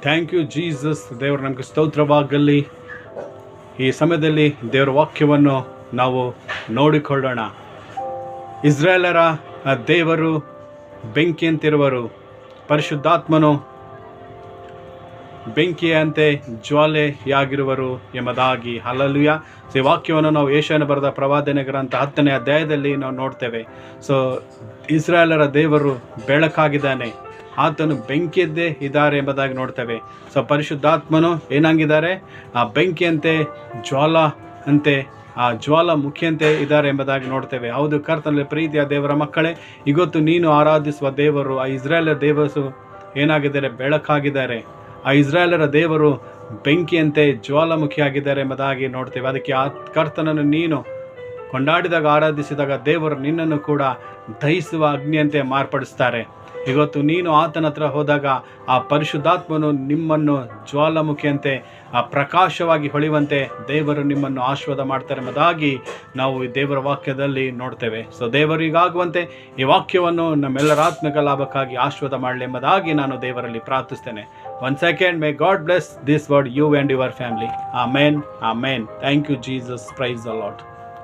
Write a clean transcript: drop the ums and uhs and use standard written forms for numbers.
Thank you Jesus. ದೇವರು ನಮಗೆ ಸ್ತೋತ್ರವಾಗಲಿ. ಈ ಸಮಯದಲ್ಲಿ ದೇವರ ವಾಕ್ಯವನ್ನು ನಾವು ನೋಡಿಕೊಳ್ಳೋಣ. ಇಸ್ರಾಯೇಲರ ದೇವರು ಬೆಂಕಿಯಂತಿರುವರು, ಪರಿಶುದ್ಧಾತ್ಮನು ಬೆಂಕಿಯಂತೆ ಜ್ವಾಲೆಯಾಗಿರುವರು ಎಂಬುದಾಗಿ. ಹಲ್ಲೆಲೂಯ. ಈ ವಾಕ್ಯವನ್ನು ನಾವು ಯೆಶಾಯನ ಬರೆದ ಪ್ರವಾದನೆ ಗ್ರಂಥ 10ನೇ ಅಧ್ಯಾಯದಲ್ಲಿ ನಾವು ನೋಡ್ತೇವೆ. ಸೊ ಇಸ್ರಾಯೇಲರ ದೇವರು ಬೆಳಕಾಗಿದ್ದಾನೆ, ಆತನು ಬೆಂಕಿಯದ್ದೇ ಇದ್ದಾರೆ ಎಂಬುದಾಗಿ ನೋಡ್ತೇವೆ. ಸೊ ಪರಿಶುದ್ಧಾತ್ಮನು ಏನಾಗಿದ್ದಾರೆ? ಆ ಬೆಂಕಿಯಂತೆ ಅಂತೆ ಆ ಜ್ವಾಲಾಮುಖಿಯಂತೆ ಇದ್ದಾರೆ ಎಂಬುದಾಗಿ ನೋಡ್ತೇವೆ. ಹೌದು, ಕರ್ತನಲ್ಲಿ ಪ್ರೀತಿಯ ದೇವರ ಮಕ್ಕಳೇ, ಇವತ್ತು ನೀನು ಆರಾಧಿಸುವ ದೇವರು, ಆ ಇಸ್ರಾಯೇಲರ ದೇವರು ಏನಾಗಿದ್ದಾರೆ? ಬೆಳಕಾಗಿದ್ದಾರೆ. ಆ ಇಸ್ರಾಯೇಲರ ದೇವರು ಬೆಂಕಿಯಂತೆ ಜ್ವಾಲಾಮುಖಿಯಾಗಿದ್ದಾರೆ ಎಂಬುದಾಗಿ ನೋಡ್ತೇವೆ. ಅದಕ್ಕೆ ಆ ಕರ್ತನನ್ನು ನೀನು ಕೊಂಡಾಡಿದಾಗ, ಆರಾಧಿಸಿದಾಗ ದೇವರು ನಿನ್ನನ್ನು ಕೂಡ ದಹಿಸುವ ಅಗ್ನಿಯಂತೆ ಮಾರ್ಪಡಿಸ್ತಾರೆ. ಇವತ್ತು ನೀನು ಆತನ ಹತ್ರ ಹೋದಾಗ ಆ ಪರಿಶುದ್ಧಾತ್ಮನು ನಿಮ್ಮನ್ನು ಜ್ವಾಲಾಮುಖಿಯಂತೆ ಆ ಪ್ರಕಾಶವಾಗಿ ಹೊಳೆಯುವಂತೆ ದೇವರು ನಿಮ್ಮನ್ನು ಆಶೀರ್ವಾದ ಮಾಡ್ತಾರೆ ಎಂಬುದಾಗಿ ನಾವು ಈ ದೇವರ ವಾಕ್ಯದಲ್ಲಿ ನೋಡ್ತೇವೆ. ಸೊ ದೇವರಿಗಾಗುವಂತೆ ಈ ವಾಕ್ಯವನ್ನು ನಮ್ಮೆಲ್ಲರ ಆತ್ಮಿಕ ಲಾಭಕ್ಕಾಗಿ ಆಶೀರ್ವಾದ ಮಾಡಲಿ ಎಂಬುದಾಗಿ ನಾನು ದೇವರಲ್ಲಿ ಪ್ರಾರ್ಥಿಸ್ತೇನೆ. 1 second, may God bless this word, you and your family. Amen. Amen. Thank you, Jesus. Praise the Lord.